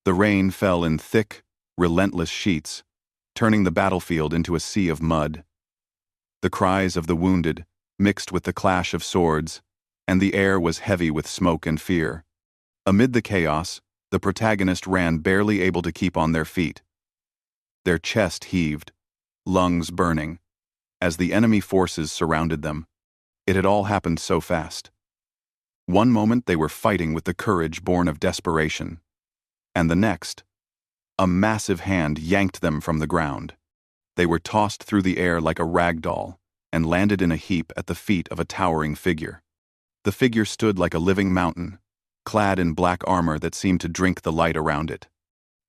The rain fell in thick, relentless sheets, turning the battlefield into a sea of mud. The cries of the wounded mixed with the clash of swords, and the air was heavy with smoke and fear. Amid the chaos, the protagonist ran, barely able to keep on their feet. Their chest heaved, lungs burning, as the enemy forces surrounded them. It had all happened so fast. One moment they were fighting with the courage born of desperation, and the next, a massive hand yanked them from the ground. They were tossed through the air like a rag doll and landed in a heap at the feet of a towering figure. The figure stood like a living mountain, clad in black armor that seemed to drink the light around it.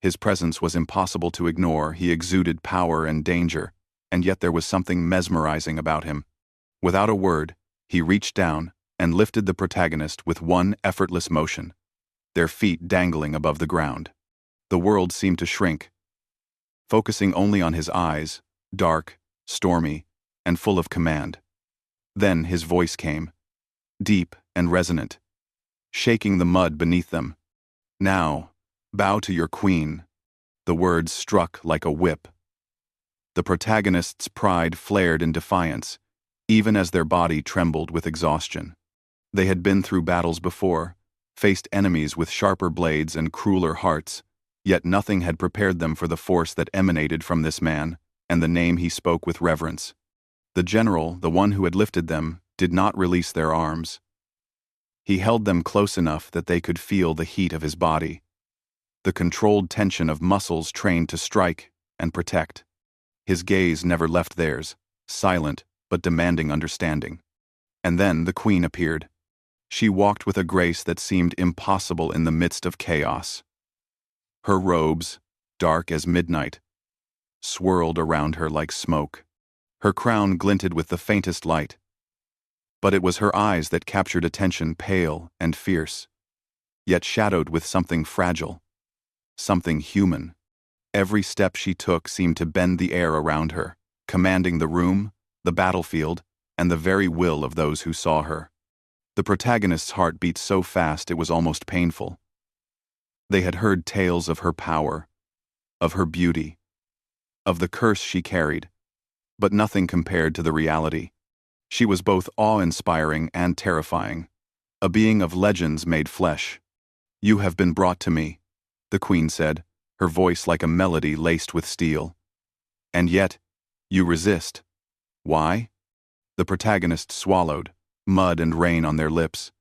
His presence was impossible to ignore. He exuded power and danger, and yet there was something mesmerizing about him. Without a word, he reached down and lifted the protagonist with one effortless motion, their feet dangling above the ground. The world seemed to shrink, focusing only on his eyes, dark, stormy, and full of command. Then his voice came, deep and resonant, shaking the mud beneath them. "Now, bow to your queen." The words struck like a whip. The protagonist's pride flared in defiance, even as their body trembled with exhaustion. They had been through battles before, faced enemies with sharper blades and crueler hearts, yet nothing had prepared them for the force that emanated from this man, and the name he spoke with reverence. The general, the one who had lifted them, did not release their arms. He held them close enough that they could feel the heat of his body, the controlled tension of muscles trained to strike and protect. His gaze never left theirs, silent but demanding understanding. And then the queen appeared. She walked with a grace that seemed impossible in the midst of chaos. Her robes, dark as midnight, swirled around her like smoke. Her crown glinted with the faintest light. But it was her eyes that captured attention, pale and fierce, yet shadowed with something fragile, something human. Every step she took seemed to bend the air around her, commanding the room, the battlefield, and the very will of those who saw her. The protagonist's heart beat so fast it was almost painful. They had heard tales of her power, of her beauty, of the curse she carried, but nothing compared to the reality. She was both awe-inspiring and terrifying, a being of legends made flesh. "You have been brought to me," the queen said, her voice like a melody laced with steel. "And yet, you resist. Why?" The protagonist swallowed, mud and rain on their lips.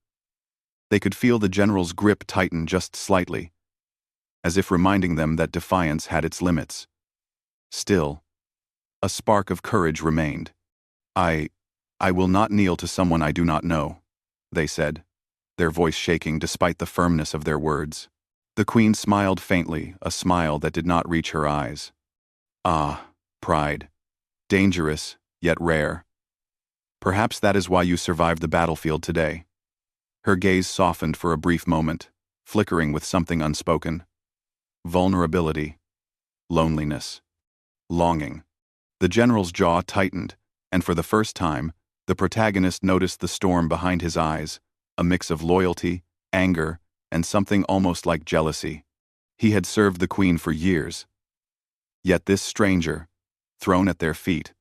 They could feel the general's grip tighten just slightly, as if reminding them that defiance had its limits. Still, a spark of courage remained. I will not kneel to someone I do not know," they said, their voice shaking despite the firmness of their words. The queen smiled faintly, a smile that did not reach her eyes. "Ah, pride. Dangerous, yet rare. Perhaps that is why you survived the battlefield today." Her gaze softened for a brief moment, flickering with something unspoken. Vulnerability, loneliness, longing. The general's jaw tightened, and for the first time, the protagonist noticed the storm behind his eyes, a mix of loyalty, anger, and something almost like jealousy. He had served the queen for years. Yet this stranger, thrown at their feet,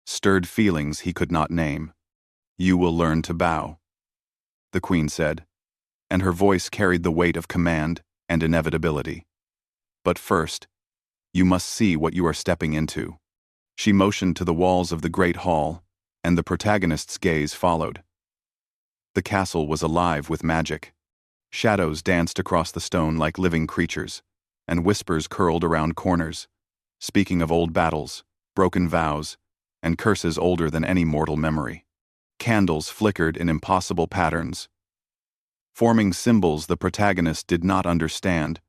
stirred feelings he could not name. "You will learn to bow," the queen said, and her voice carried the weight of command and inevitability. "But first, you must see what you are stepping into." She motioned to the walls of the great hall, and the protagonist's gaze followed. The castle was alive with magic. Shadows danced across the stone like living creatures, and whispers curled around corners, speaking of old battles, broken vows, and curses older than any mortal memory. Candles flickered in impossible patterns, forming symbols the protagonist did not understand,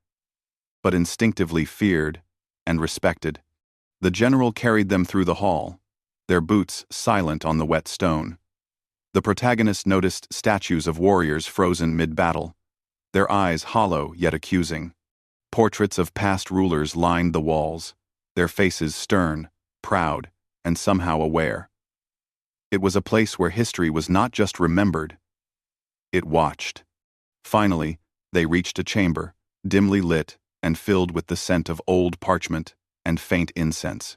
but instinctively feared and respected. The general carried them through the hall, their boots silent on the wet stone. The protagonist noticed statues of warriors frozen mid-battle, their eyes hollow yet accusing. Portraits of past rulers lined the walls, their faces stern, proud, and somehow aware. It was a place where history was not just remembered, it watched. Finally, they reached a chamber, dimly lit, and filled with the scent of old parchment and faint incense.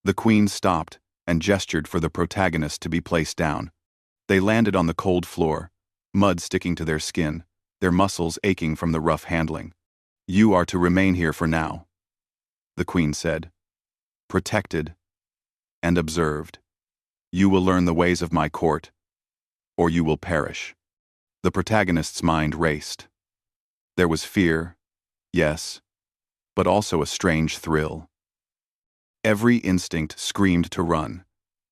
The queen stopped and gestured for the protagonist to be placed down. They landed on the cold floor, mud sticking to their skin, their muscles aching from the rough handling. "You are to remain here for now," the queen said. "Protected and observed. You will learn the ways of my court, or you will perish." The protagonist's mind raced. There was fear, yes, but also a strange thrill. Every instinct screamed to run,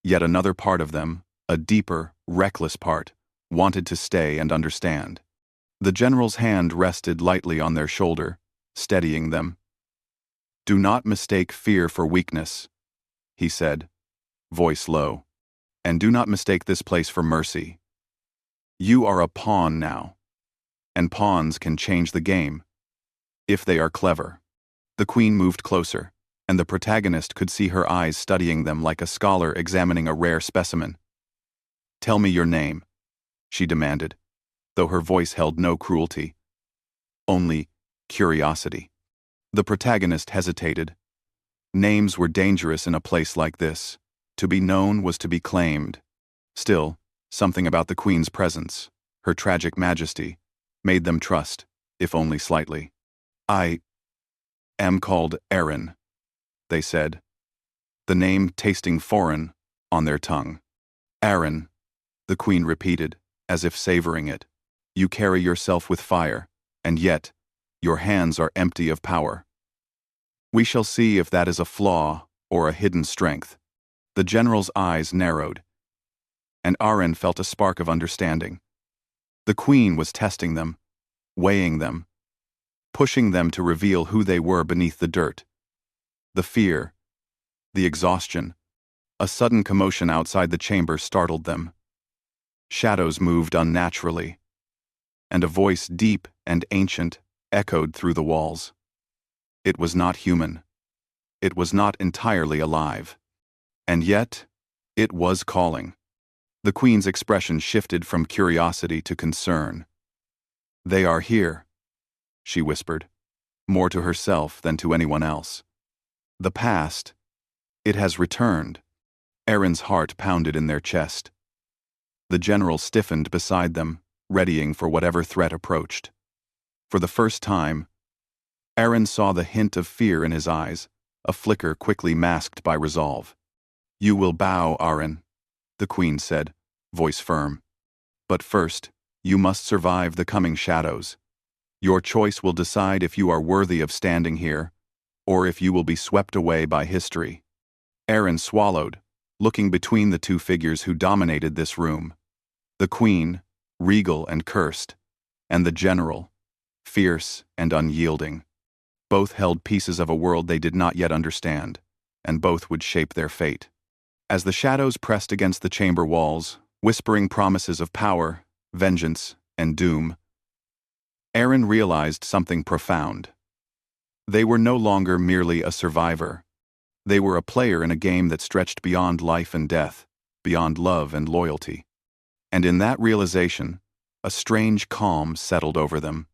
yet another part of them, a deeper, reckless part, wanted to stay and understand. The general's hand rested lightly on their shoulder, steadying them. "Do not mistake fear for weakness," he said, voice low, "and do not mistake this place for mercy. You are a pawn now, and pawns can change the game, if they are clever." The queen moved closer, and the protagonist could see her eyes studying them like a scholar examining a rare specimen. "Tell me your name," she demanded, though her voice held no cruelty, only curiosity. The protagonist hesitated. Names were dangerous in a place like this. To be known was to be claimed. Still, something about the queen's presence, her tragic majesty, made them trust, if only slightly. "I am called Aaron," they said, the name tasting foreign on their tongue. "Aaron," the queen repeated, as if savoring it. "You carry yourself with fire, and yet your hands are empty of power. We shall see if that is a flaw or a hidden strength." The general's eyes narrowed, and Aaron felt a spark of understanding. The queen was testing them, weighing them, pushing them to reveal who they were beneath the dirt. The fear, the exhaustion, a sudden commotion outside the chamber startled them. Shadows moved unnaturally, and a voice deep and ancient echoed through the walls. It was not human. It was not entirely alive. And yet, it was calling. The queen's expression shifted from curiosity to concern. "They are here," she whispered, more to herself than to anyone else. "The past, it has returned." Aaron's heart pounded in their chest. The general stiffened beside them, readying for whatever threat approached. For the first time, Aaron saw the hint of fear in his eyes, a flicker quickly masked by resolve. "You will bow, Aaron," the queen said, voice firm. "But first, you must survive the coming shadows. Your choice will decide if you are worthy of standing here, or if you will be swept away by history." Aaron swallowed, looking between the two figures who dominated this room. The queen, regal and cursed, and the general, fierce and unyielding. Both held pieces of a world they did not yet understand, and both would shape their fate. As the shadows pressed against the chamber walls, whispering promises of power, vengeance, and doom, Aaron realized something profound. They were no longer merely a survivor. They were a player in a game that stretched beyond life and death, beyond love and loyalty. And in that realization, a strange calm settled over them.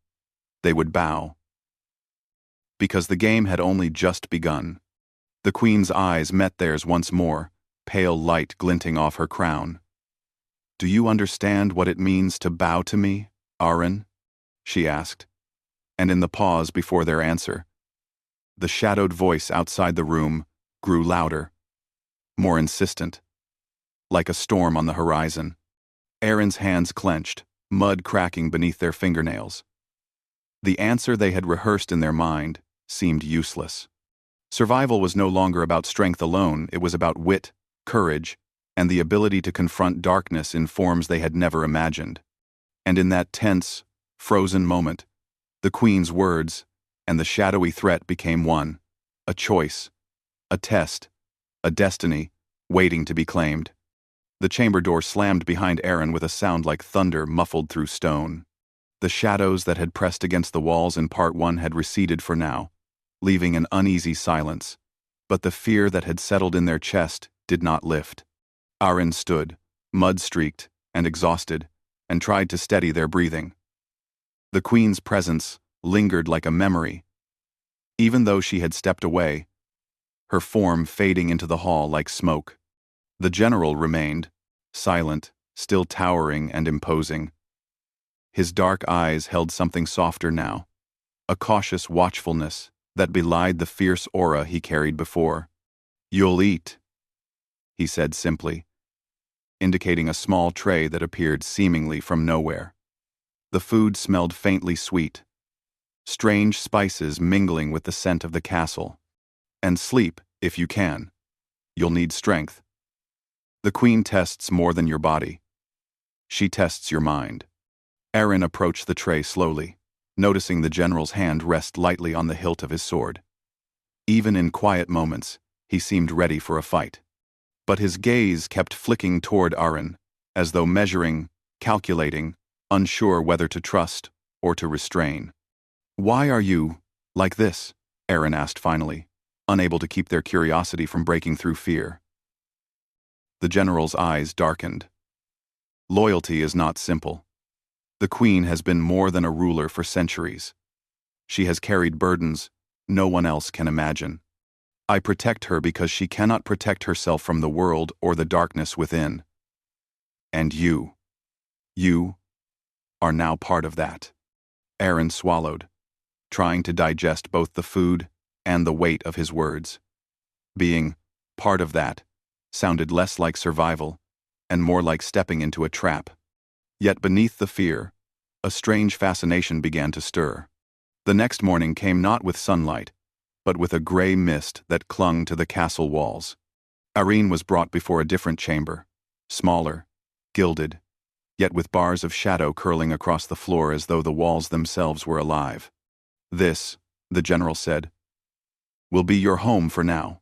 They would bow. Because the game had only just begun. The queen's eyes met theirs once more, pale light glinting off her crown. "Do you understand what it means to bow to me, Aaron?" she asked. And in the pause before their answer, the shadowed voice outside the room grew louder, more insistent, like a storm on the horizon. Aaron's hands clenched, mud cracking beneath their fingernails. The answer they had rehearsed in their mind seemed useless. Survival was no longer about strength alone, it was about wit, courage, and the ability to confront darkness in forms they had never imagined. And in that tense, frozen moment, the queen's words and the shadowy threat became one, a choice, a test, a destiny, waiting to be claimed. The chamber door slammed behind Aaron with a sound like thunder muffled through stone. The shadows that had pressed against the walls in part one had receded for now, leaving an uneasy silence, but the fear that had settled in their chest did not lift. Aaron stood, mud-streaked and exhausted, and tried to steady their breathing. The queen's presence lingered like a memory, Even though she had stepped away, her form fading into the hall like smoke, the general remained, silent, still towering and imposing. His dark eyes held something softer now, a cautious watchfulness that belied the fierce aura he carried before. "You'll eat," he said simply, indicating a small tray that appeared seemingly from nowhere. The food smelled faintly sweet, strange spices mingling with the scent of the castle. "And sleep, if you can. You'll need strength. The queen tests more than your body. She tests your mind." Aaron approached the tray slowly, noticing the general's hand rest lightly on the hilt of his sword. Even in quiet moments, he seemed ready for a fight. But his gaze kept flicking toward Aaron, as though measuring, calculating, unsure whether to trust or to restrain. "Why are you like this?" Aaron asked finally, unable to keep their curiosity from breaking through fear. The general's eyes darkened. "Loyalty is not simple. The queen has been more than a ruler for centuries. She has carried burdens no one else can imagine. I protect her because she cannot protect herself from the world or the darkness within. And you are now part of that." Aaron swallowed, trying to digest both the food and the weight of his words. Being part of that sounded less like survival and more like stepping into a trap. Yet beneath the fear, a strange fascination began to stir. The next morning came not with sunlight, but with a gray mist that clung to the castle walls. Irene was brought before a different chamber, smaller, gilded, yet with bars of shadow curling across the floor as though the walls themselves were alive. "This," the general said, "will be your home for now.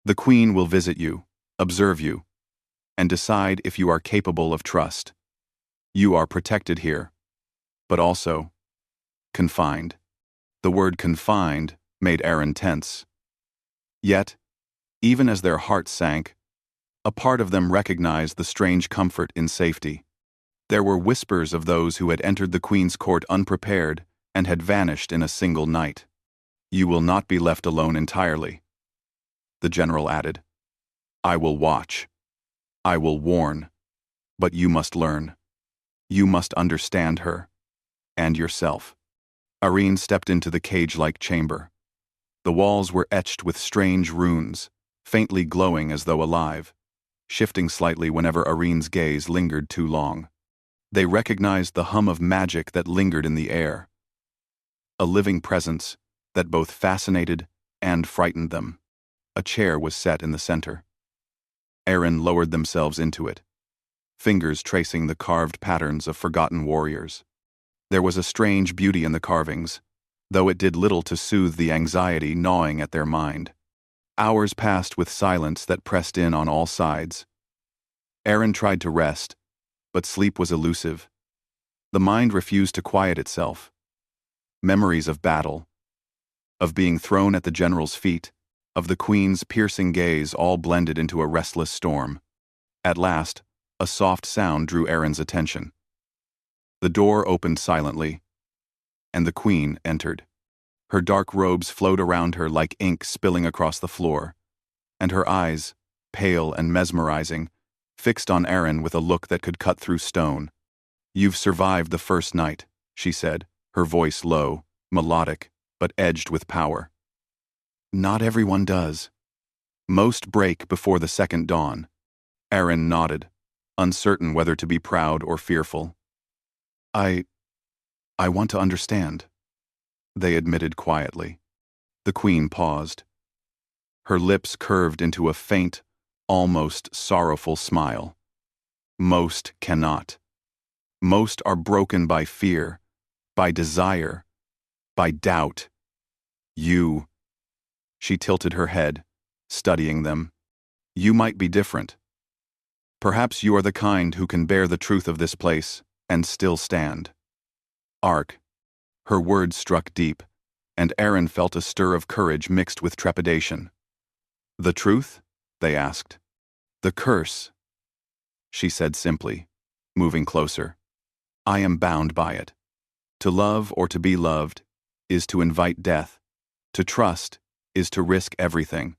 The queen will visit you, observe you, and decide if you are capable of trust. You are protected here, but also confined." The word confined made Aaron tense. Yet, even as their hearts sank, a part of them recognized the strange comfort in safety. There were whispers of those who had entered the queen's court unprepared and had vanished in a single night. "You will not be left alone entirely," the general added. "I will watch. I will warn. But you must learn. You must understand her. And yourself." Irene stepped into the cage-like chamber. The walls were etched with strange runes, faintly glowing as though alive, shifting slightly whenever Irene's gaze lingered too long. They recognized the hum of magic that lingered in the air, a living presence that both fascinated and frightened them. A chair was set in the center. Aaron lowered themselves into it, fingers tracing the carved patterns of forgotten warriors. There was a strange beauty in the carvings, though it did little to soothe the anxiety gnawing at their mind. Hours passed with silence that pressed in on all sides. Aaron tried to rest, but sleep was elusive. The mind refused to quiet itself. Memories of battle, of being thrown at the general's feet, of the queen's piercing gaze all blended into a restless storm. At last, a soft sound drew Aaron's attention. The door opened silently, and the queen entered. Her dark robes flowed around her like ink spilling across the floor, and her eyes, pale and mesmerizing, fixed on Aaron with a look that could cut through stone. "You've survived the first night," she said, her voice low, melodic, but edged with power. "Not everyone does. Most break before the second dawn." Aaron nodded, uncertain whether to be proud or fearful. I want to understand," they admitted quietly. The queen paused. Her lips curved into a faint, almost sorrowful smile. "Most cannot. Most are broken by fear, by desire, by doubt. You..." She tilted her head, studying them. "You might be different. Perhaps you are the kind who can bear the truth of this place and still stand." Ark. Her words struck deep, and Aaron felt a stir of courage mixed with trepidation. "The truth?" they asked. "The curse," she said simply, moving closer. "I am bound by it. To love or to be loved is to invite death, To trust is to risk everything.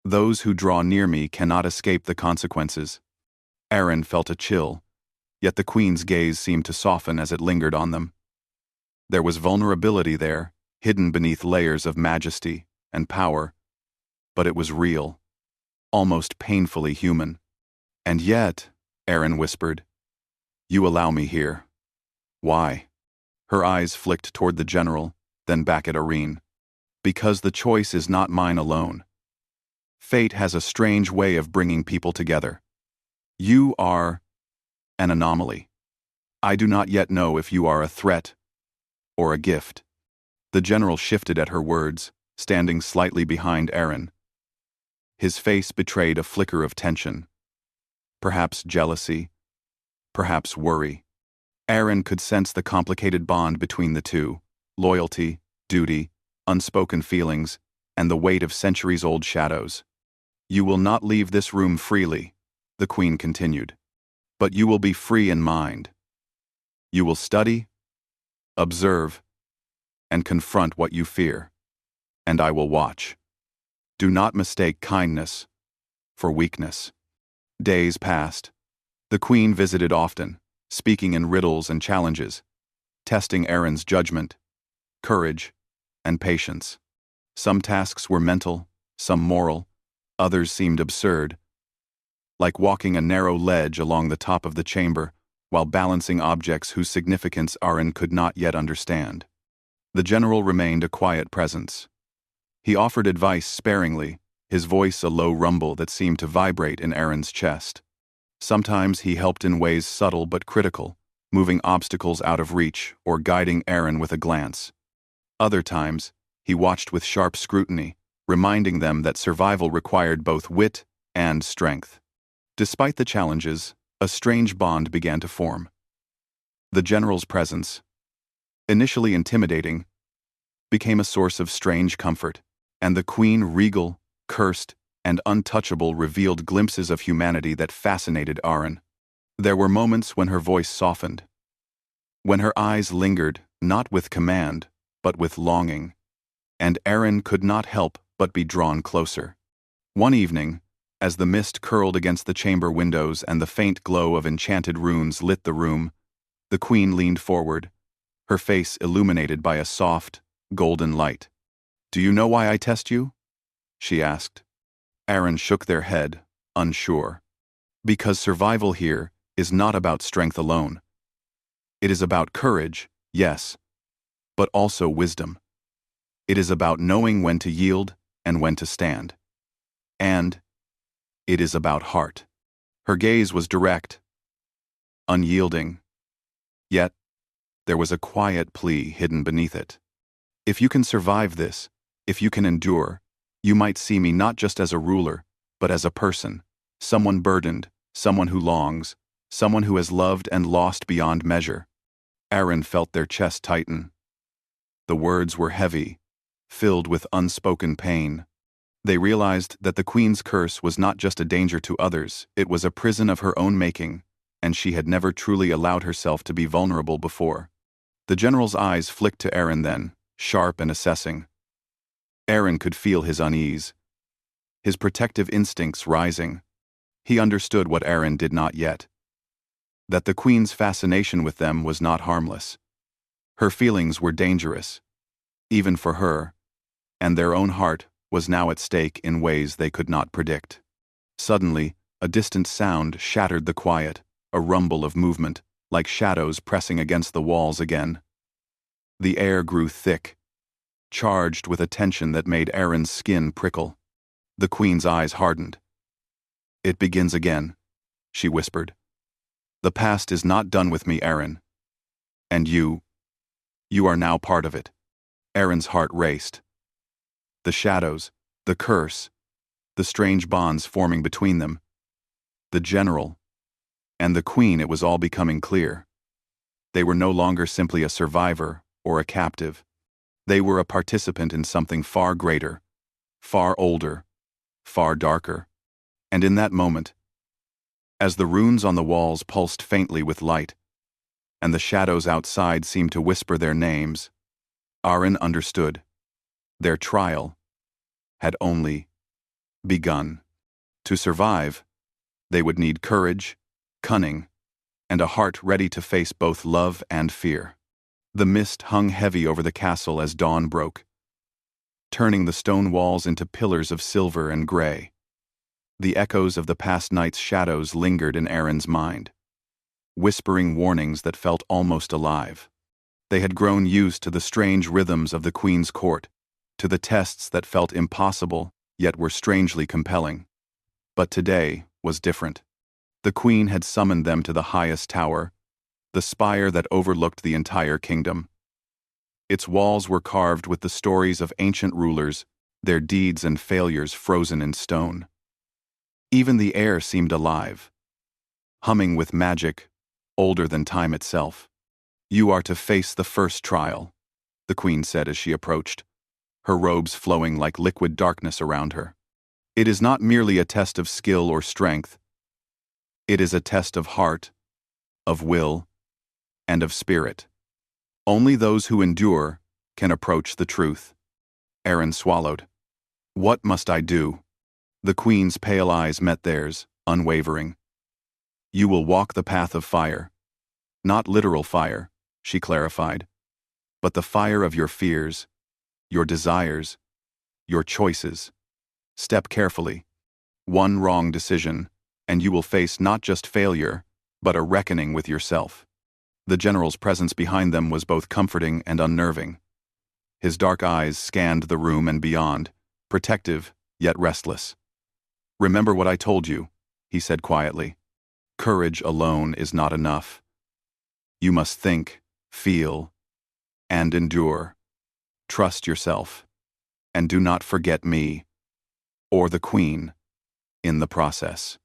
Those who draw near me cannot escape the consequences. Aaron felt a chill, yet the queen's gaze seemed to soften as it lingered on them. There was vulnerability there, hidden beneath layers of majesty and power, but it was real, almost painfully human. And yet, Aaron whispered, "You allow me here." "Why?" Her eyes flicked toward the general, then back at Irene. "Because the choice is not mine alone. Fate has a strange way of bringing people together. You are an anomaly. I do not yet know if you are a threat or a gift." The general shifted at her words, standing slightly behind Aaron. His face betrayed a flicker of tension. Perhaps jealousy, perhaps worry. Aaron could sense the complicated bond between the two: loyalty, duty, unspoken feelings, and the weight of centuries-old shadows. "You will not leave this room freely," the queen continued, "but you will be free in mind. You will study, observe, and confront what you fear, and I will watch. Do not mistake kindness for weakness." Days passed. The queen visited often, speaking in riddles and challenges, testing Aaron's judgment, courage, and patience. Some tasks were mental, some moral, others seemed absurd, like walking a narrow ledge along the top of the chamber while balancing objects whose significance Aaron could not yet understand. The general remained a quiet presence. He offered advice sparingly, his voice a low rumble that seemed to vibrate in Aaron's chest. Sometimes he helped in ways subtle but critical, moving obstacles out of reach or guiding Aaron with a glance. Other times, he watched with sharp scrutiny, reminding them that survival required both wit and strength. Despite the challenges, a strange bond began to form. The general's presence, initially intimidating, became a source of strange comfort, and the queen, regal, cursed, and untouchable, revealed glimpses of humanity that fascinated Aaron. There were moments when her voice softened, when her eyes lingered, not with command, but with longing, and Aaron could not help but be drawn closer. One evening, as the mist curled against the chamber windows and the faint glow of enchanted runes lit the room, the queen leaned forward, her face illuminated by a soft, golden light. "Do you know why I test you?" she asked. Aaron shook their head, unsure. "Because survival here is not about strength alone. It is about courage, yes, but also wisdom. It is about knowing when to yield and when to stand. And it is about heart." Her gaze was direct, unyielding, yet there was a quiet plea hidden beneath it. "If you can survive this, if you can endure, you might see me not just as a ruler, but as a person, someone burdened, someone who longs, someone who has loved and lost beyond measure." Aaron felt their chest tighten. The words were heavy, filled with unspoken pain. They realized that the queen's curse was not just a danger to others, it was a prison of her own making, and she had never truly allowed herself to be vulnerable before. The general's eyes flicked to Aaron then, sharp and assessing. Aaron could feel his unease, his protective instincts rising. He understood what Aaron did not yet: that the queen's fascination with them was not harmless. Her feelings were dangerous, even for her, and their own heart was now at stake in ways they could not predict. Suddenly, a distant sound shattered the quiet, a rumble of movement, like shadows pressing against the walls again. The air grew thick, charged with a tension that made Aaron's skin prickle. The queen's eyes hardened. "It begins again," she whispered. "The past is not done with me, Aaron. And you are now part of it." Aaron's heart raced. The shadows, the curse, the strange bonds forming between them, the general, and the queen, it was all becoming clear. They were no longer simply a survivor or a captive. They were a participant in something far greater, far older, far darker. And in that moment, as the runes on the walls pulsed faintly with light, and the shadows outside seemed to whisper their names, Aaron understood. Their trial had only begun. To survive, they would need courage, cunning, and a heart ready to face both love and fear. The mist hung heavy over the castle as dawn broke, turning the stone walls into pillars of silver and gray. The echoes of the past night's shadows lingered in Aaron's mind, whispering warnings that felt almost alive. They had grown used to the strange rhythms of the Queen's court, to the tests that felt impossible, yet were strangely compelling. But today was different. The Queen had summoned them to the highest tower, the spire that overlooked the entire kingdom. Its walls were carved with the stories of ancient rulers, their deeds and failures frozen in stone. Even the air seemed alive, humming with magic older than time itself. "You are to face the first trial," the Queen said as she approached, her robes flowing like liquid darkness around her. "It is not merely a test of skill or strength. It is a test of heart, of will, and of spirit. Only those who endure can approach the truth." Aaron swallowed. "What must I do?" The Queen's pale eyes met theirs, unwavering. "You will walk the path of fire. Not literal fire," she clarified, "but the fire of your fears, your desires, your choices. Step carefully. One wrong decision, and you will face not just failure, but a reckoning with yourself." The general's presence behind them was both comforting and unnerving. His dark eyes scanned the room and beyond, protective yet restless. "Remember what I told you," he said quietly. "Courage alone is not enough. You must think, feel, and endure. Trust yourself, and do not forget me, or the Queen, in the process."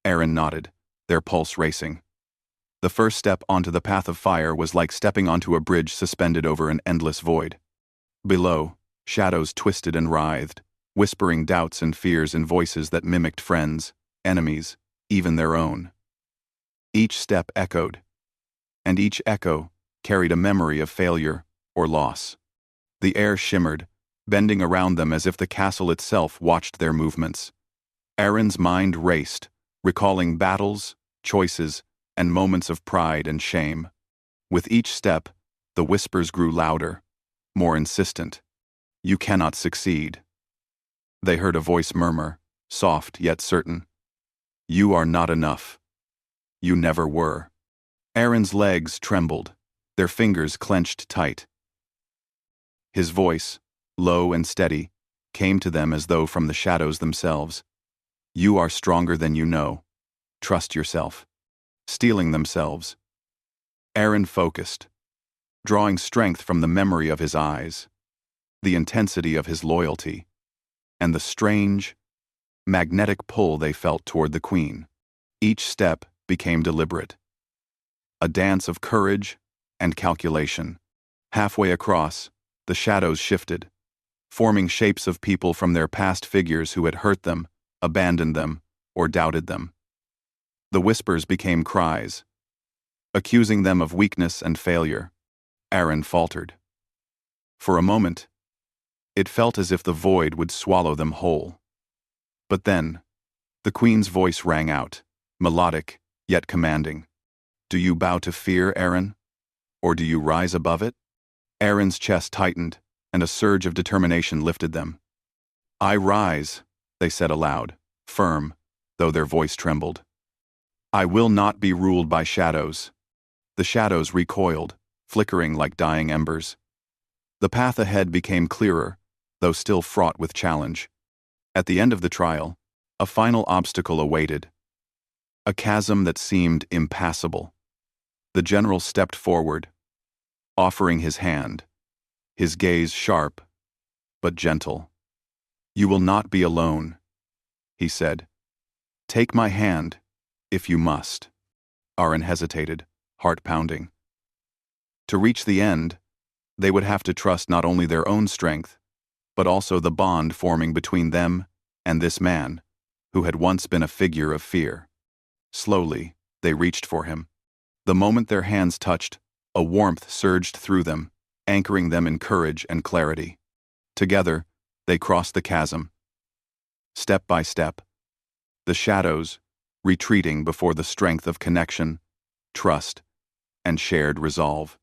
Aaron nodded, their pulse racing. The first step onto the path of fire was like stepping onto a bridge suspended over an endless void. Below, shadows twisted and writhed, whispering doubts and fears in voices that mimicked friends, enemies, even their own. Each step echoed, and each echo carried a memory of failure or loss. The air shimmered, bending around them as if the castle itself watched their movements. Aaron's mind raced, recalling battles, choices, and moments of pride and shame. With each step, the whispers grew louder, more insistent. "You cannot succeed." They heard a voice murmur, soft yet certain. "You are not enough. You never were." Aaron's legs trembled, their fingers clenched tight. His voice, low and steady, came to them as though from the shadows themselves. "You are stronger than you know. Trust yourself." Steeling themselves. Aaron focused, drawing strength from the memory of his eyes, the intensity of his loyalty, and the strange, magnetic pull they felt toward the Queen. Each step became deliberate, a dance of courage and calculation. Halfway across, the shadows shifted, forming shapes of people from their past figures who had hurt them, abandoned them, or doubted them. The whispers became cries, accusing them of weakness and failure. Aaron faltered. For a moment, it felt as if the void would swallow them whole. But then, the Queen's voice rang out, melodic yet commanding. "Do you bow to fear, Aaron? Or do you rise above it?" Aaron's chest tightened, and a surge of determination lifted them. "I rise," they said aloud, firm, though their voice trembled. "I will not be ruled by shadows." The shadows recoiled, flickering like dying embers. The path ahead became clearer, though still fraught with challenge. At the end of the trial, a final obstacle awaited. A chasm that seemed impassable. The general stepped forward, offering his hand, his gaze sharp, but gentle. "You will not be alone," he said. "Take my hand, if you must." Aaron hesitated, heart pounding. To reach the end, they would have to trust not only their own strength, but also the bond forming between them and this man, who had once been a figure of fear. Slowly, they reached for him. The moment their hands touched, a warmth surged through them, anchoring them in courage and clarity. Together, they crossed the chasm. Step by step, the shadows, retreating before the strength of connection, trust, and shared resolve.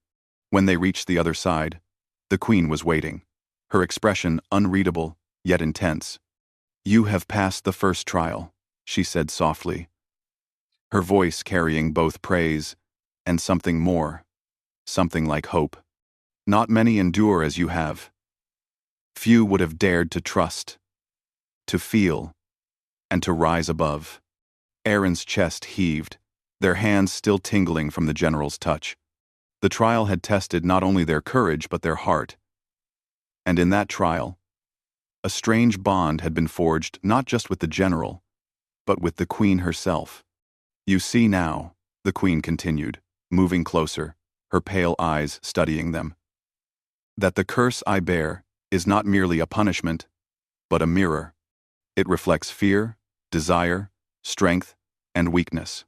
When they reached the other side, the queen was waiting, her expression unreadable, yet intense. "You have passed the first trial," she said softly, her voice carrying both praise and something more, something like hope. "Not many endure as you have. Few would have dared to trust, to feel, and to rise above." Aaron's chest heaved, their hands still tingling from the general's touch. The trial had tested not only their courage but their heart. And in that trial, a strange bond had been forged not just with the general, but with the queen herself. "You see now," the queen continued, moving closer, her pale eyes studying them, "that the curse I bear is not merely a punishment, but a mirror. It reflects fear, desire, strength, and weakness.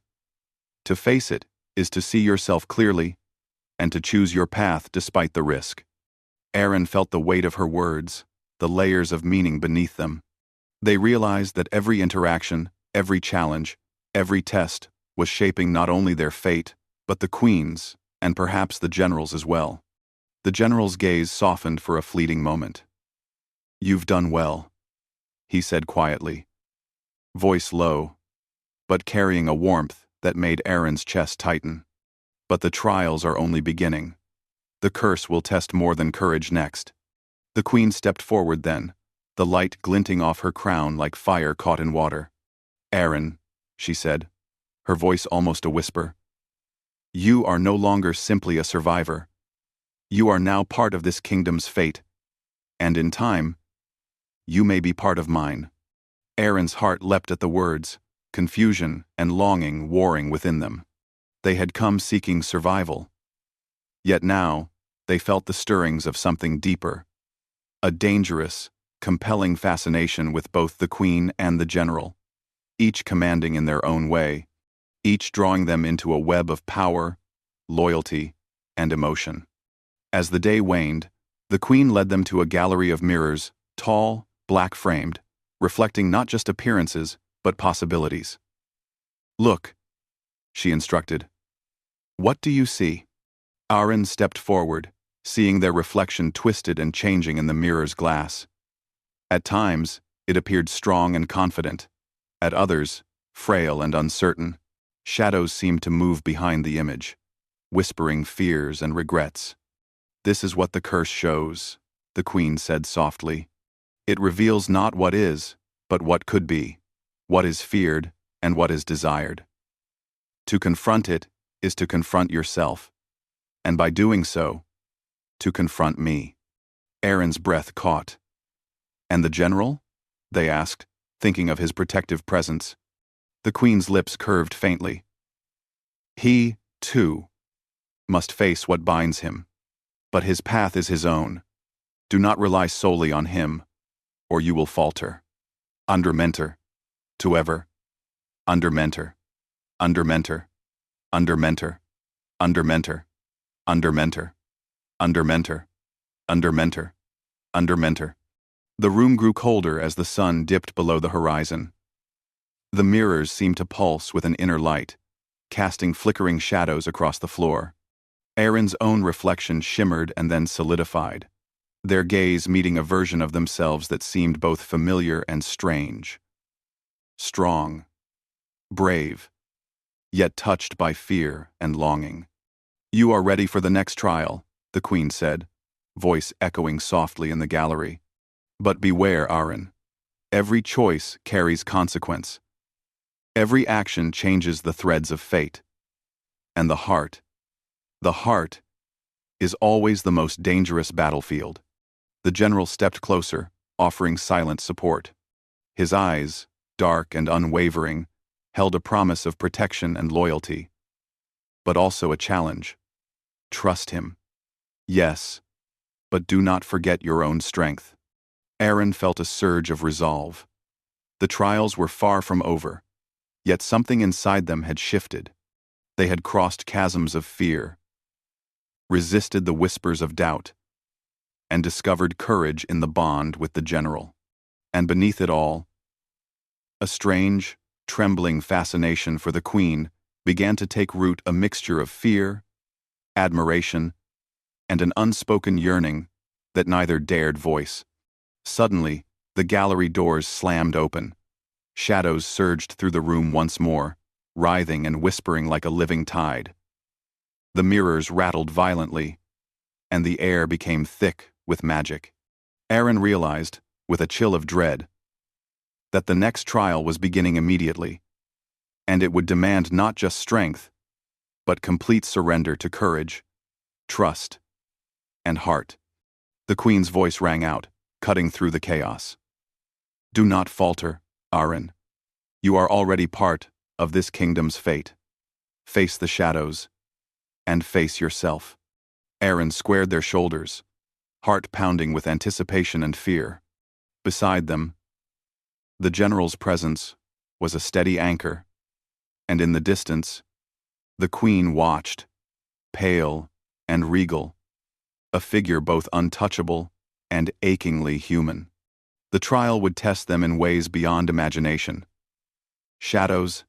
To face it is to see yourself clearly and to choose your path despite the risk." Aaron felt the weight of her words, the layers of meaning beneath them. They realized that every interaction, every challenge, every test was shaping not only their fate, but the queen's, and perhaps the general's as well. The general's gaze softened for a fleeting moment. "You've done well," he said quietly, voice low, but carrying a warmth that made Aaron's chest tighten. "But the trials are only beginning. The curse will test more than courage next." The queen stepped forward then, the light glinting off her crown like fire caught in water. "Aaron," she said, her voice almost a whisper, "you are no longer simply a survivor. You are now part of this kingdom's fate, and in time, you may be part of mine." Aaron's heart leapt at the words, confusion and longing warring within them. They had come seeking survival. Yet now, they felt the stirrings of something deeper, a dangerous, compelling fascination with both the queen and the general, each commanding in their own way, each drawing them into a web of power, loyalty, and emotion. As the day waned, the queen led them to a gallery of mirrors, tall, black-framed, reflecting not just appearances, but possibilities. "Look," she instructed. "What do you see?" Aaron stepped forward, seeing their reflection twisted and changing in the mirror's glass. At times, it appeared strong and confident. At others, frail and uncertain. Shadows seemed to move behind the image, whispering fears and regrets. "This is what the curse shows," the queen said softly. "It reveals not what is, but what could be, what is feared and what is desired. To confront it is to confront yourself, and by doing so, to confront me." Aaron's breath caught. "And the general?" they asked, thinking of his protective presence. The queen's lips curved faintly. "He, too, must face what binds him, but his path is his own. Do not rely solely on him, or you will falter. Under mentor, to ever. Under mentor, under mentor, under mentor, under mentor, under mentor, under mentor, under mentor, under mentor." The room grew colder as the sun dipped below the horizon. The mirrors seemed to pulse with an inner light, casting flickering shadows across the floor. Aaron's own reflection shimmered and then solidified, their gaze meeting a version of themselves that seemed both familiar and strange. Strong, brave, yet touched by fear and longing. "You are ready for the next trial," the queen said, voice echoing softly in the gallery. "But beware, Aaron. Every choice carries consequence. Every action changes the threads of fate. And the heart is always the most dangerous battlefield." The general stepped closer, offering silent support. His eyes, dark and unwavering, held a promise of protection and loyalty, but also a challenge. Trust him. Yes, but do not forget your own strength. Aaron felt a surge of resolve. The trials were far from over, yet something inside them had shifted. They had crossed chasms of fear, resisted the whispers of doubt, and discovered courage in the bond with the general. And beneath it all, a strange, trembling fascination for the queen began to take root, a mixture of fear, admiration, and an unspoken yearning that neither dared voice. Suddenly, the gallery doors slammed open. Shadows surged through the room once more, writhing and whispering like a living tide. The mirrors rattled violently, and the air became thick with magic. Aaron realized, with a chill of dread, that the next trial was beginning immediately, and it would demand not just strength, but complete surrender to courage, trust, and heart. The queen's voice rang out, cutting through the chaos. Do not falter, Aaron. You are already part of this kingdom's fate. Face the shadows, and face yourself. Aaron squared their shoulders, heart pounding with anticipation and fear. Beside them, the general's presence was a steady anchor, and in the distance, the queen watched, pale and regal, a figure both untouchable and achingly human. The trial would test them in ways beyond imagination. Shadows,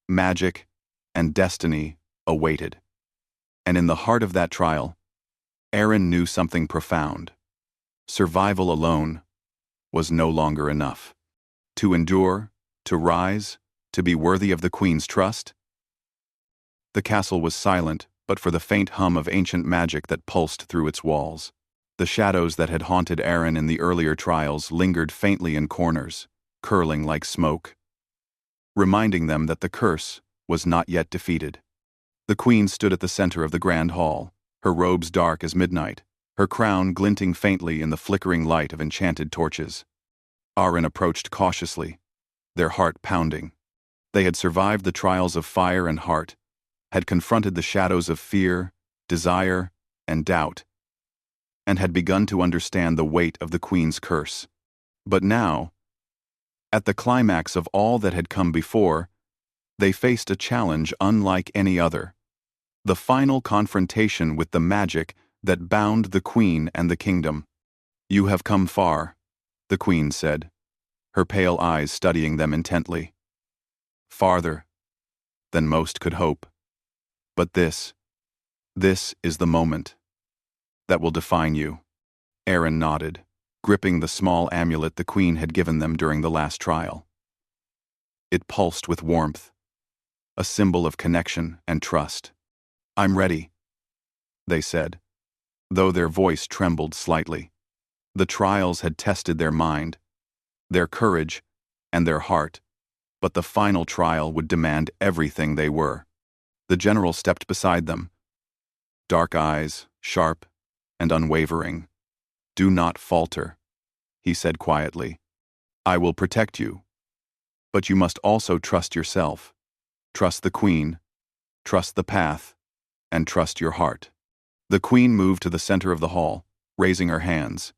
magic, and destiny awaited. And in the heart of that trial, Aaron knew something profound. Survival alone was no longer enough. To endure, to rise, to be worthy of the queen's trust. The castle was silent, but for the faint hum of ancient magic that pulsed through its walls. The shadows that had haunted Aaron in the earlier trials lingered faintly in corners, curling like smoke, reminding them that the curse was not yet defeated. The queen stood at the center of the grand hall, her robes dark as midnight, her crown glinting faintly in the flickering light of enchanted torches. Aaron approached cautiously, their heart pounding. They had survived the trials of fire and heart, had confronted the shadows of fear, desire, and doubt, and had begun to understand the weight of the queen's curse. But now, at the climax of all that had come before, they faced a challenge unlike any other. The final confrontation with the magic that bound the queen and the kingdom. You have come far, the queen said, her pale eyes studying them intently. Farther than most could hope. But this is the moment that will define you. Aaron nodded, gripping the small amulet the queen had given them during the last trial. It pulsed with warmth, a symbol of connection and trust. I'm ready, they said, though their voice trembled slightly. The trials had tested their mind, their courage, and their heart, but the final trial would demand everything they were. The general stepped beside them, dark eyes, sharp and unwavering. Do not falter, he said quietly. I will protect you, but you must also trust yourself. Trust the queen, trust the path, and trust your heart. The queen moved to the center of the hall, raising her hands.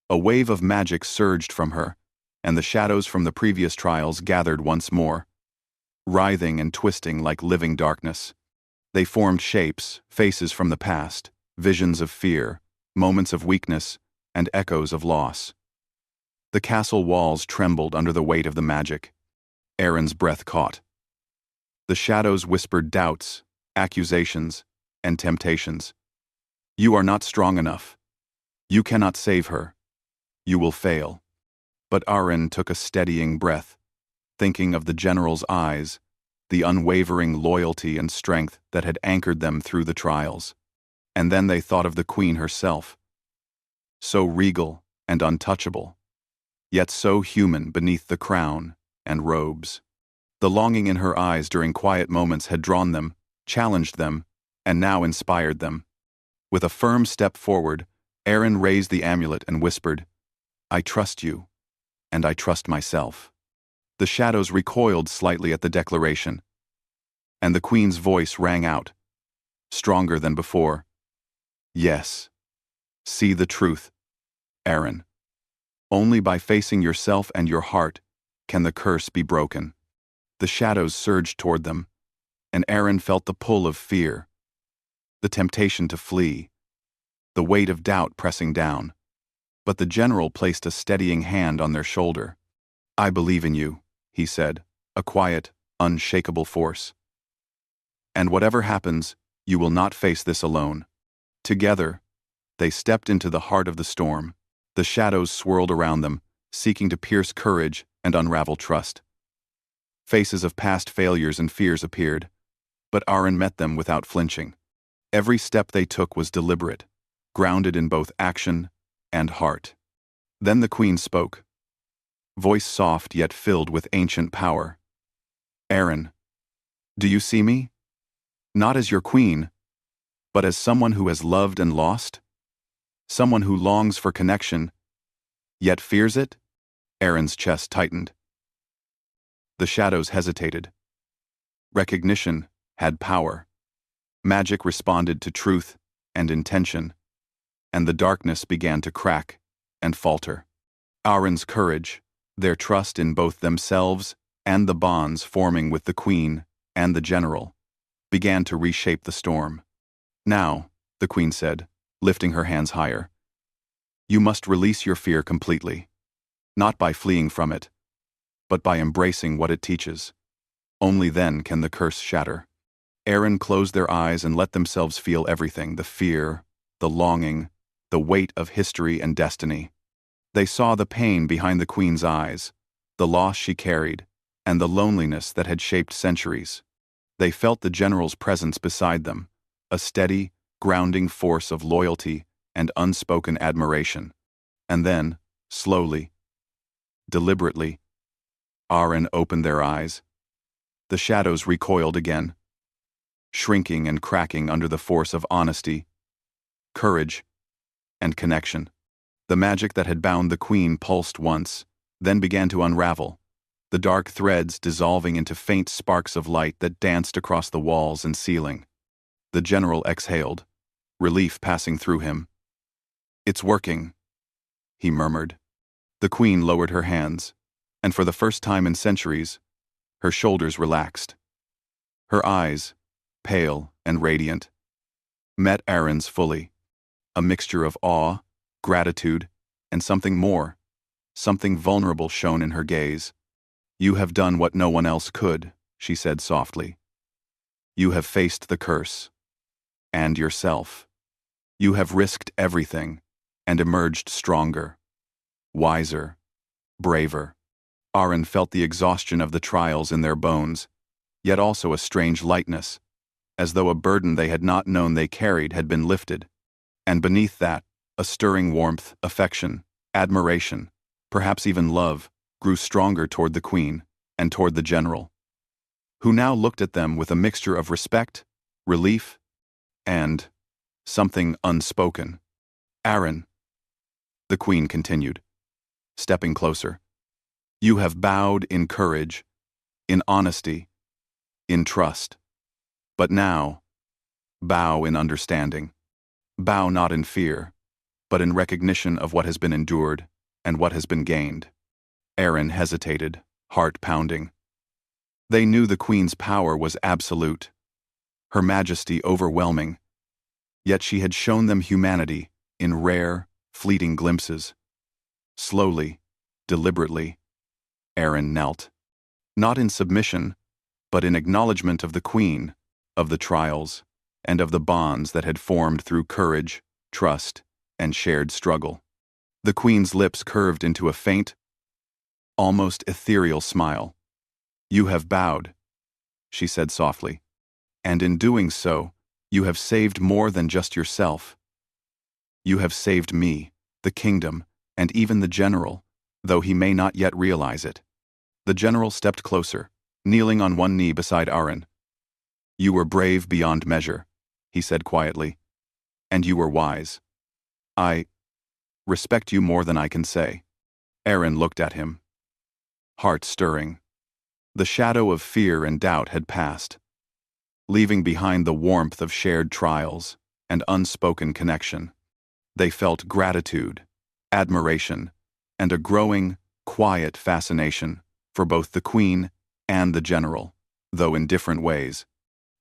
A wave of magic surged from her, and the shadows from the previous trials gathered once more, writhing and twisting like living darkness. They formed shapes, faces from the past, visions of fear, moments of weakness, and echoes of loss. The castle walls trembled under the weight of the magic. Aaron's breath caught. The shadows whispered doubts, accusations, and temptations. You are not strong enough. You cannot save her. You will fail. But Aaron took a steadying breath, thinking of the general's eyes, the unwavering loyalty and strength that had anchored them through the trials. And then they thought of the queen herself, so regal and untouchable, yet so human beneath the crown and robes. The longing in her eyes during quiet moments had drawn them, challenged them, and now inspired them. With a firm step forward, Aaron raised the amulet and whispered, I trust you, and I trust myself. The shadows recoiled slightly at the declaration, and the queen's voice rang out, stronger than before. Yes. See the truth, Aaron. Only by facing yourself and your heart can the curse be broken. The shadows surged toward them, and Aaron felt the pull of fear, the temptation to flee. the weight of doubt pressing down. But the general placed a steadying hand on their shoulder. "I believe in you," he said, a quiet, unshakable force. "And whatever happens, you will not face this alone." Together, they stepped into the heart of the storm. The shadows swirled around them, seeking to pierce courage and unravel trust. Faces of past failures and fears appeared, but Aaron met them without flinching. Every step they took was deliberate, grounded in both action and heart. Then the queen spoke, voice soft yet filled with ancient power. "Aaron, do you see me? Not as your queen, but as someone who has loved and lost? Someone who longs for connection, yet fears it?" Aaron's chest tightened. The shadows hesitated. Recognition had power. Magic responded to truth and intention, and the darkness began to crack and falter. Aaron's courage, their trust in both themselves and the bonds forming with the queen and the general, began to reshape the storm. "Now," the queen said, lifting her hands higher, "you must release your fear completely, not by fleeing from it, but by embracing what it teaches. Only then can the curse shatter." Aaron closed their eyes and let themselves feel everything, the fear, the longing, the weight of history and destiny. They saw the pain behind the queen's eyes, the loss she carried, and the loneliness that had shaped centuries. They felt the general's presence beside them, a steady, grounding force of loyalty and unspoken admiration. And then, slowly, deliberately, Aaron opened their eyes. The shadows recoiled again, shrinking and cracking under the force of honesty, courage, and connection. The magic that had bound the queen pulsed once, then began to unravel, the dark threads dissolving into faint sparks of light that danced across the walls and ceiling. The general exhaled, relief passing through him. "It's working," he murmured. The queen lowered her hands, and for the first time in centuries, her shoulders relaxed. Her eyes, pale and radiant, met Aaron's fully, a mixture of awe, gratitude, and something more, something vulnerable shone in her gaze. "You have done what no one else could," she said softly. "You have faced the curse. And yourself. You have risked everything, and emerged stronger, wiser, braver." Aaron felt the exhaustion of the trials in their bones, yet also a strange lightness, as though a burden they had not known they carried had been lifted. And beneath that, a stirring warmth, affection, admiration, perhaps even love, grew stronger toward the queen and toward the general, who now looked at them with a mixture of respect, relief, and something unspoken. "Aaron," the queen continued, stepping closer, "you have bowed in courage, in honesty, in trust. But now, bow in understanding. Bow not in fear, but in recognition of what has been endured and what has been gained." Aaron hesitated, heart pounding. They knew the queen's power was absolute, her majesty overwhelming, yet she had shown them humanity in rare, fleeting glimpses. Slowly, deliberately, Aaron knelt. Not in submission, but in acknowledgement of the queen, of the trials, and of the bonds that had formed through courage, trust, and shared struggle. The queen's lips curved into a faint, almost ethereal smile. "You have bowed," she said softly, "and in doing so, you have saved more than just yourself. You have saved me, the kingdom, and even the general, though he may not yet realize it." The general stepped closer, kneeling on one knee beside Aaron. "You were brave beyond measure," he said quietly, "and you were wise. I respect you more than I can say." Aaron looked at him, heart stirring. The shadow of fear and doubt had passed, leaving behind the warmth of shared trials and unspoken connection. They felt gratitude, admiration, and a growing, quiet fascination for both the queen and the general, though in different ways.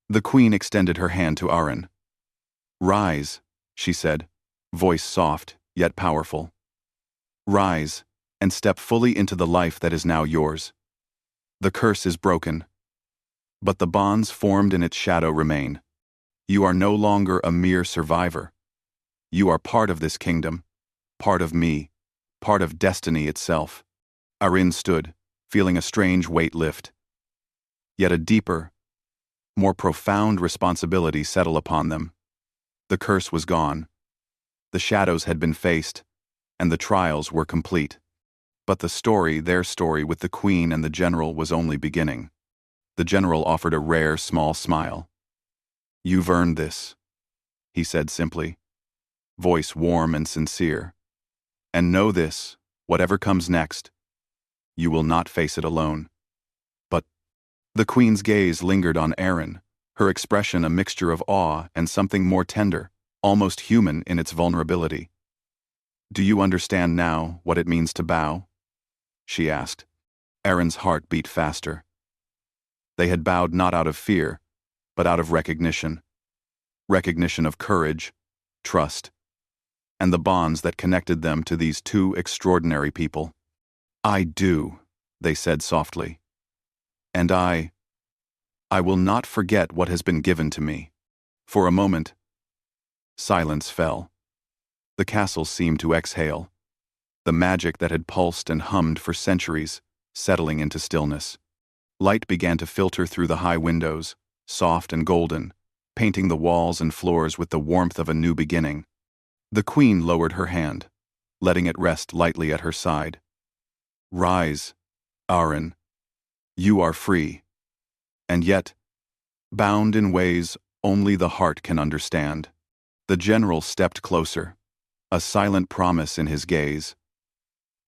The queen extended her hand to Aaron. "Rise," she said, Voice soft, yet powerful. Rise, and step fully into the life that is now yours. The curse is broken, but the bonds formed in its shadow remain. You are no longer a mere survivor. You are part of this kingdom, part of me, part of destiny itself. Arin stood, feeling a strange weight lift. Yet a deeper, more profound responsibility settle upon them. The curse was gone. The shadows had been faced, and the trials were complete. But the story, their story with the queen and the general, was only beginning. The general offered a rare, small smile. "You've earned this," he said simply, voice warm and sincere. "And know this, whatever comes next, you will not face it alone." But the queen's gaze lingered on Aaron, her expression a mixture of awe and something more tender, almost human in its vulnerability. "Do you understand now what it means to bow?" she asked. Aaron's heart beat faster. They had bowed not out of fear, but out of recognition. Recognition of courage, trust, and the bonds that connected them to these two extraordinary people. "I do," they said softly. "And I will not forget what has been given to me." For a moment, silence fell. The castle seemed to exhale, the magic that had pulsed and hummed for centuries settling into stillness. Light began to filter through the high windows, soft and golden, painting the walls and floors with the warmth of a new beginning. The queen lowered her hand, letting it rest lightly at her side. "Rise, Aaron. You are free. And yet, bound in ways only the heart can understand." The general stepped closer, a silent promise in his gaze.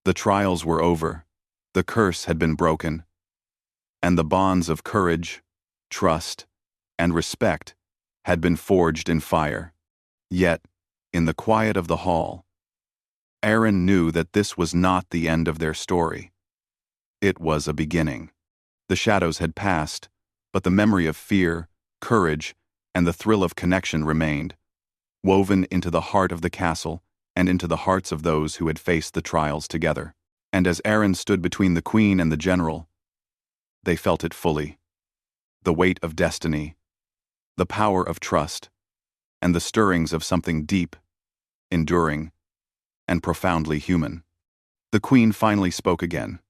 The trials were over, the curse had been broken, and the bonds of courage, trust, and respect had been forged in fire. Yet, in the quiet of the hall, Aaron knew that this was not the end of their story. It was a beginning. The shadows had passed, but the memory of fear, courage, and the thrill of connection remained, woven into the heart of the castle and into the hearts of those who had faced the trials together. And as Aaron stood between the queen and the general, they felt it fully. The weight of destiny, the power of trust, and the stirrings of something deep, enduring, and profoundly human. The queen finally spoke again,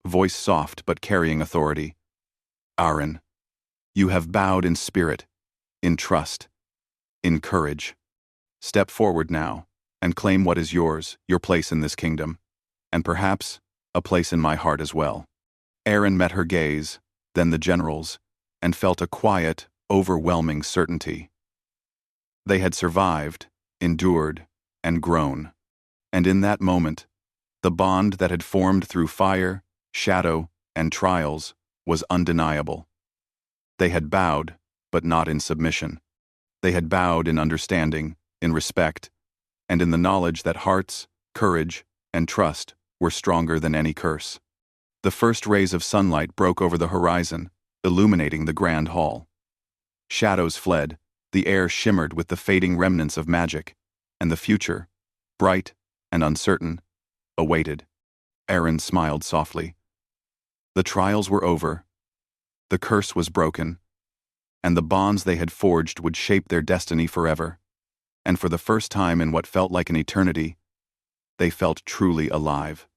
voice soft but carrying authority. "Aaron, you have bowed in spirit, in trust, in courage. Step forward now and claim what is yours, your place in this kingdom, and perhaps a place in my heart as well." Aaron met her gaze, then the general's, and felt a quiet, overwhelming certainty. They had survived, endured, and grown. And in that moment, the bond that had formed through fire, shadow, and trials was undeniable. They had bowed, but not in submission. They had bowed in understanding, in respect, and in the knowledge that hearts, courage, and trust were stronger than any curse. The first rays of sunlight broke over the horizon, illuminating the grand hall. Shadows fled, the air shimmered with the fading remnants of magic, and the future, bright and uncertain, awaited. Aaron smiled softly. The trials were over, the curse was broken, and the bonds they had forged would shape their destiny forever. And for the first time in what felt like an eternity, they felt truly alive.